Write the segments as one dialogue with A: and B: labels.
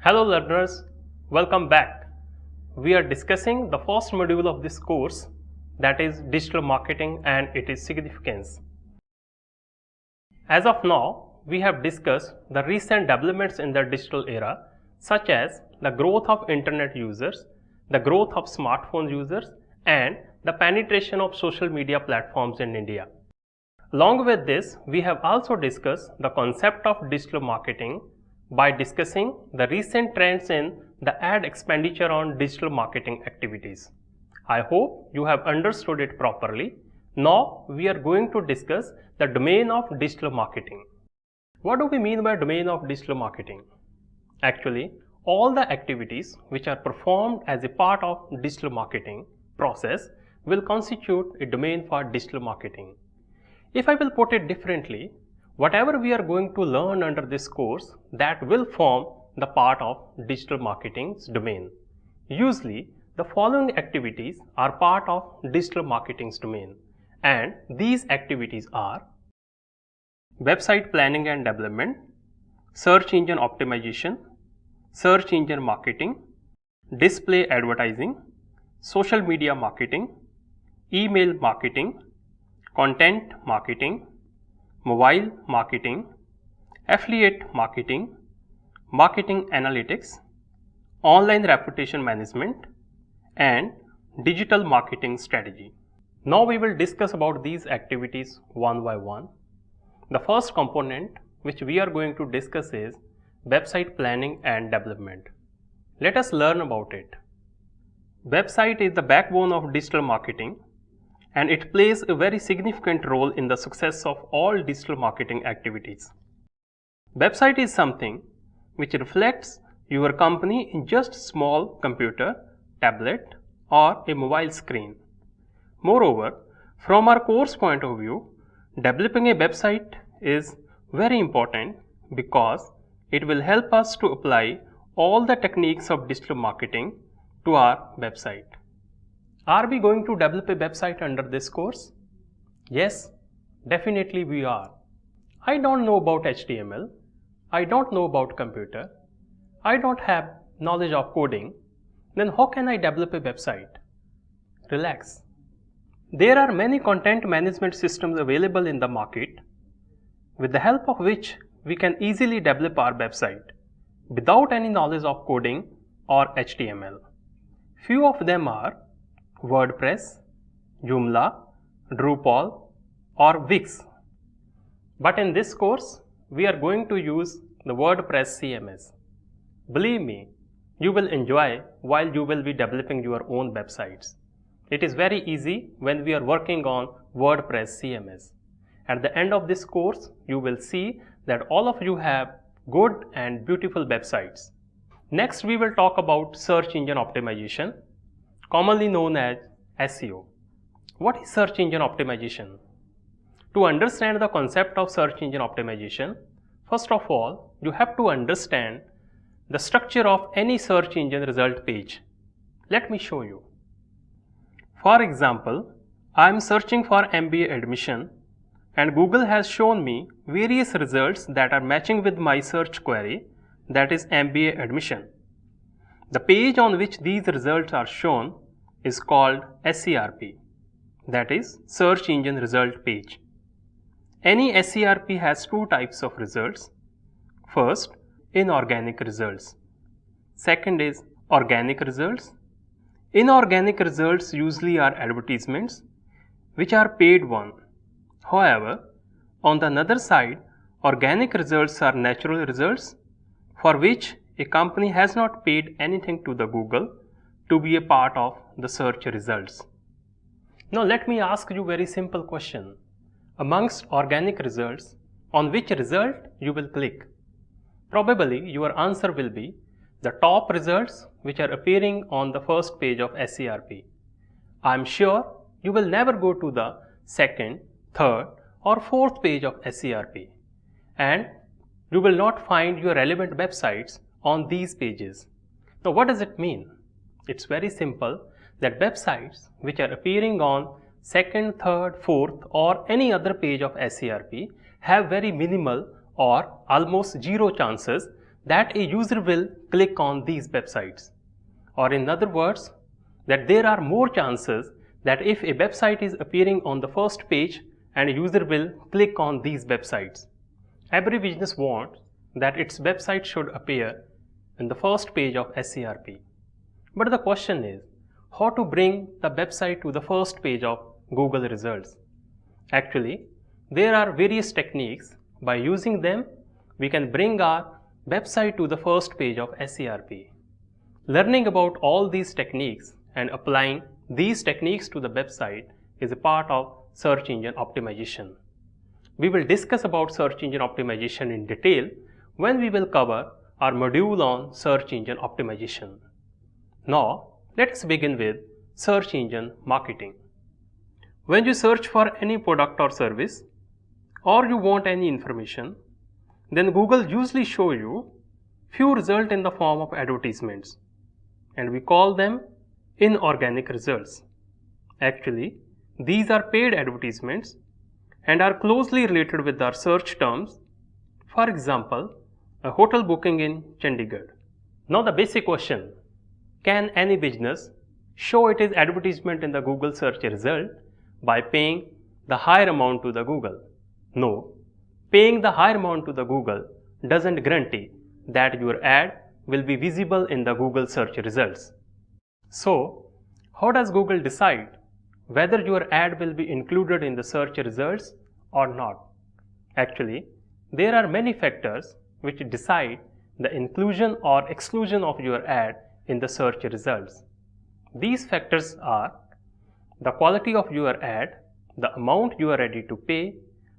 A: Hello learners, welcome back. We are discussing the first module of this course, that is digital marketing and its significance. As of now, we have discussed the recent developments in the digital era, such as the growth of internet users, the growth of smartphone users, and the penetration of social media platforms in India. Along with this, we have also discussed the concept of digital marketing by discussing the recent trends in the ad expenditure on digital marketing activities. I hope you have understood it properly. Now we are going to discuss the domain of digital marketing. What do we mean by domain of digital marketing? Actually, all the activities which are performed as a part of digital marketing process will constitute a domain for digital marketing. If I will put it differently, whatever we are going to learn under this course, that will form the part of digital marketing's domain. Usually, the following activities are part of digital marketing's domain, and these activities are website planning and development, search engine optimization, search engine marketing, display advertising, social media marketing, email marketing, content marketing, mobile marketing, affiliate marketing, marketing analytics, online reputation management, and digital marketing strategy. Now we will discuss about these activities one by one. The first component which we are going to discuss is website planning and development. Let us learn about it. Website is the backbone of digital marketing, and it plays a very significant role in the success of all digital marketing activities. Website is something which reflects your company in just small computer, tablet, or a mobile screen. Moreover, from our course point of view, developing a website is very important because it will help us to apply all the techniques of digital marketing to our website. Are we going to develop a website under this course? Yes, definitely we are. I don't know about HTML. I don't know about computer. I don't have knowledge of coding. Then how can I develop a website? Relax. There are many content management systems available in the market, with the help of which we can easily develop our website without any knowledge of coding or HTML. Few of them are WordPress, Joomla, Drupal, or Wix. But in this course, we are going to use the WordPress CMS. Believe me, you will enjoy while you will be developing your own websites. It is very easy when we are working on WordPress CMS. At the end of this course, you will see that all of you have good and beautiful websites. Next, we will talk about search engine optimization, commonly known as SEO. What is search engine optimization? To understand the concept of search engine optimization, first of all, you have to understand the structure of any search engine result page. Let me show you. For example, I am searching for MBA admission, and Google has shown me various results that are matching with my search query, that is MBA admission. The page on which these results are shown is called SERP, that is search engine result page. Any SERP has two types of results. First, inorganic results. Second is organic results. Inorganic results usually are advertisements, which are paid one. However, on the other side, organic results are natural results for which a company has not paid anything to the Google to be a part of the search results. Now let me ask you a very simple question. Amongst organic results, on which result you will click? Probably your answer will be the top results which are appearing on the first page of SERP. I am sure you will never go to the second, third, or fourth page of SERP, and you will not find your relevant websites on these pages. Now what does it mean? It's very simple that websites which are appearing on second, third, fourth, or any other page of SERP have very minimal or almost zero chances that a user will click on these websites. Or in other words, that there are more chances that if a website is appearing on the first page and a user will click on these websites. Every business wants that its website should appear in the first page of SERP. But the question is, how to bring the website to the first page of Google results? Actually, there are various techniques. By using them, we can bring our website to the first page of SERP. Learning about all these techniques and applying these techniques to the website is a part of search engine optimization. We will discuss about search engine optimization in detail when we will cover our module on search engine optimization. Now, let us begin with search engine marketing. When you search for any product or service, or you want any information, then Google usually shows you few results in the form of advertisements, and we call them inorganic results. Actually, these are paid advertisements and are closely related with our search terms. For example, a hotel booking in Chandigarh. Now the basic question, can any business show its advertisement in the Google search result by paying the higher amount to the Google? No, paying the higher amount to the Google doesn't guarantee that your ad will be visible in the Google search results. So, how does Google decide whether your ad will be included in the search results or not? Actually, there are many factors which decide the inclusion or exclusion of your ad in the search results. These factors are the quality of your ad, the amount you are ready to pay,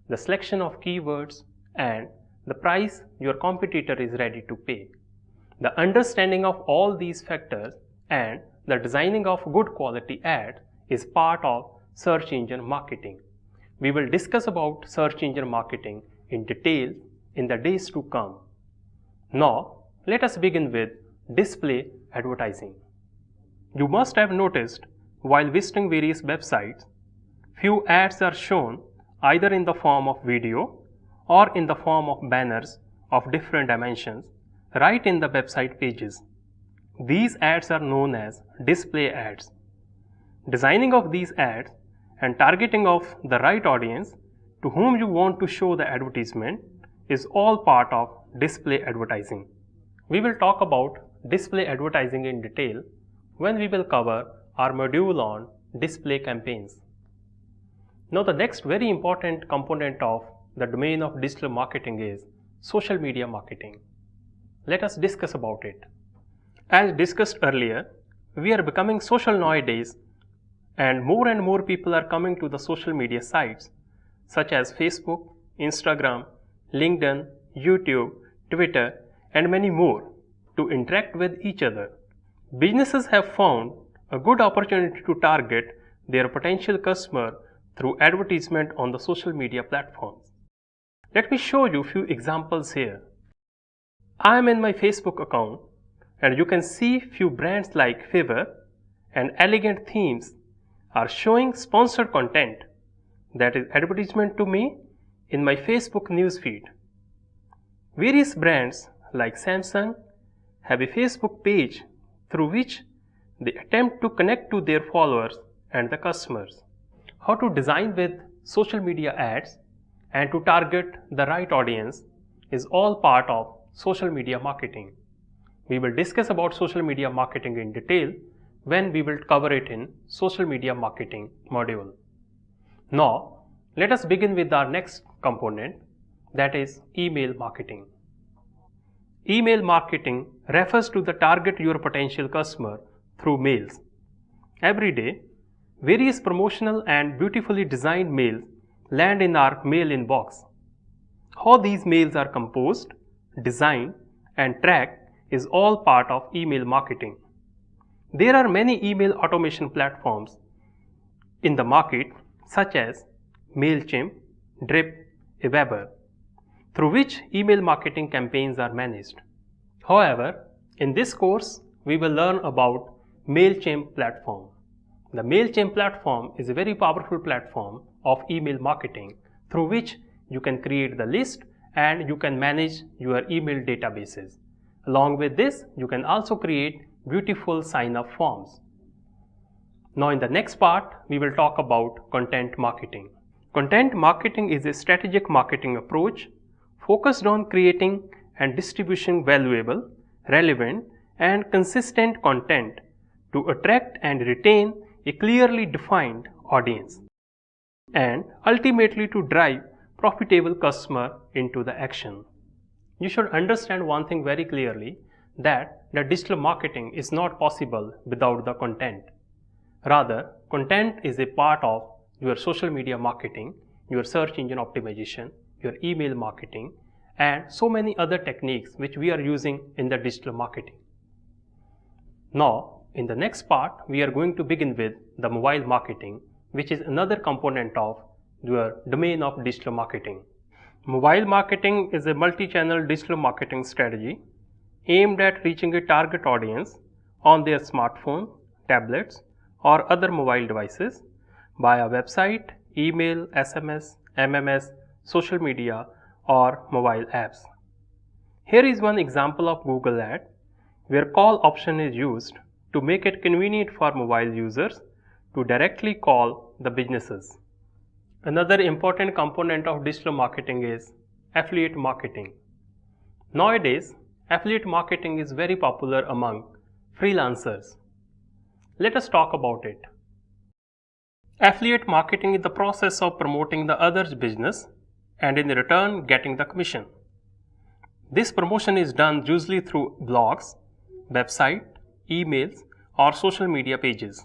A: the selection of keywords, and the price your competitor is ready to pay. The understanding of all these factors and the designing of good quality ad is part of search engine marketing. We will discuss about search engine marketing in detail in the days to come. Now, let us begin with display advertising. You must have noticed while visiting various websites, few ads are shown either in the form of video or in the form of banners of different dimensions right in the website pages. These ads are known as display ads. Designing of these ads and targeting of the right audience to whom you want to show the advertisement is all part of display advertising. We will talk about display advertising in detail when we will cover our module on display campaigns. Now the next very important component of the domain of digital marketing is social media marketing. Let us discuss about it. As discussed earlier, we are becoming social nowadays, and more people are coming to the social media sites such as Facebook, Instagram, LinkedIn, YouTube, Twitter, and many more to interact with each other. Businesses have found a good opportunity to target their potential customer through advertisement on the social media platforms. Let me show you few examples here. I am in my Facebook account, and you can see few brands like Fever and Elegant Themes are showing sponsored content, that is advertisement to me, in my Facebook newsfeed. Various brands like Samsung have a Facebook page through which they attempt to connect to their followers and the customers. How to design with social media ads and to target the right audience is all part of social media marketing. We will discuss about social media marketing in detail when we will cover it in social media marketing module. Now, let us begin with our next component, that is email marketing. Email marketing refers to the target your potential customer through mails. Every day, various promotional and beautifully designed mails land in our mail inbox. How these mails are composed, designed, and tracked is all part of email marketing. There are many email automation platforms in the market such as MailChimp, Drip, Aweber, through which email marketing campaigns are managed. However, in this course, we will learn about MailChimp platform. The MailChimp platform is a very powerful platform of email marketing through which you can create the list and you can manage your email databases. Along with this, you can also create beautiful sign-up forms. Now in the next part, we will talk about content marketing. Content marketing is a strategic marketing approach focused on creating and distributing valuable, relevant, and consistent content to attract and retain a clearly defined audience, and ultimately to drive profitable customer into the action. You should understand one thing very clearly, that the digital marketing is not possible without the content. Rather, content is a part of your social media marketing, your search engine optimization, your email marketing, and so many other techniques which we are using in the digital marketing. Now, in the next part, we are going to begin with the mobile marketing, which is another component of your domain of digital marketing. Mobile marketing is a multi-channel digital marketing strategy aimed at reaching a target audience on their smartphone, tablets, or other mobile devices via website, email, SMS, MMS, social media, or mobile apps. Here is one example of Google ad where call option is used to make it convenient for mobile users to directly call the businesses. Another important component of digital marketing is affiliate marketing. Nowadays, affiliate marketing is very popular among freelancers. Let us talk about it. Affiliate marketing is the process of promoting the other's business and in return getting the commission. This promotion is done usually through blogs, website, emails, or social media pages.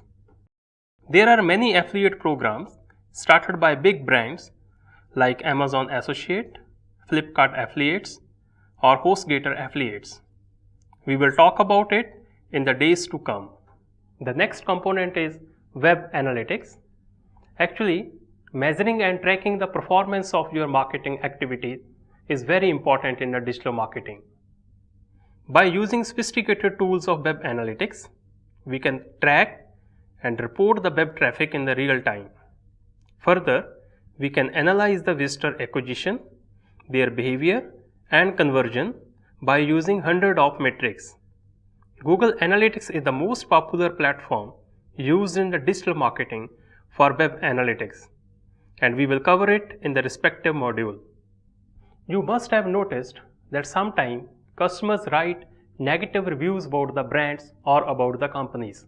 A: There are many affiliate programs started by big brands like Amazon Associate, Flipkart Affiliates, or HostGator Affiliates. We will talk about it in the days to come. The next component is web analytics. Actually, measuring and tracking the performance of your marketing activity is very important in the digital marketing. By using sophisticated tools of web analytics, we can track and report the web traffic in the real time. Further, we can analyze the visitor acquisition, their behavior, and conversion by using hundreds of metrics. Google Analytics is the most popular platform used in the digital marketing for web analytics, and we will cover it in the respective module. You must have noticed that sometimes customers write negative reviews about the brands or about the companies,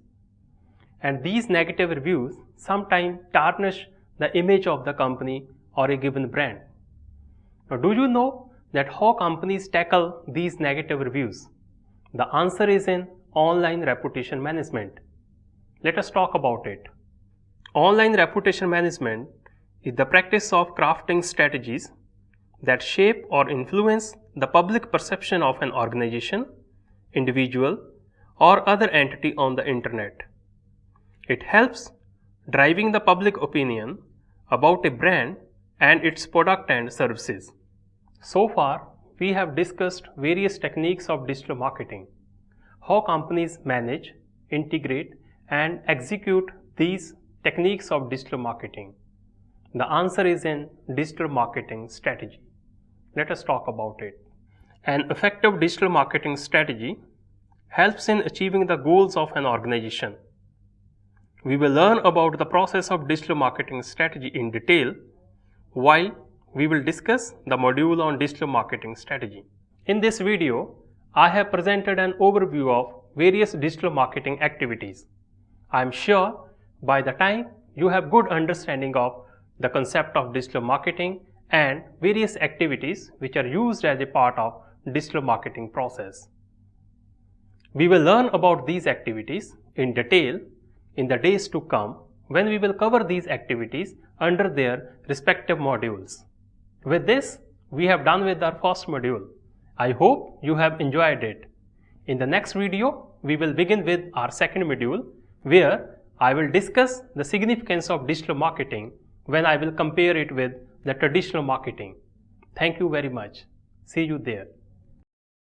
A: and these negative reviews sometimes tarnish the image of the company or a given brand. Now, do you know that how companies tackle these negative reviews? The answer is in online reputation management. Let us talk about it. Online reputation management is the practice of crafting strategies that shape or influence the public perception of an organization, individual, or other entity on the internet. It helps driving the public opinion about a brand and its product and services. So far, we have discussed various techniques of digital marketing, how companies manage, integrate, and execute these techniques of digital marketing. The answer is in digital marketing strategy. Let us talk about it. An effective digital marketing strategy helps in achieving the goals of an organization. We will learn about the process of digital marketing strategy in detail while we will discuss the module on digital marketing strategy. In this video, I have presented an overview of various digital marketing activities. I am sure by the time you have good understanding of the concept of digital marketing and various activities which are used as a part of digital marketing process. We will learn about these activities in detail in the days to come when we will cover these activities under their respective modules. With this, we have done with our first module. I hope you have enjoyed it. In the next video, we will begin with our second module where I will discuss the significance of digital marketing when I will compare it with the traditional marketing. Thank you very much. See you there.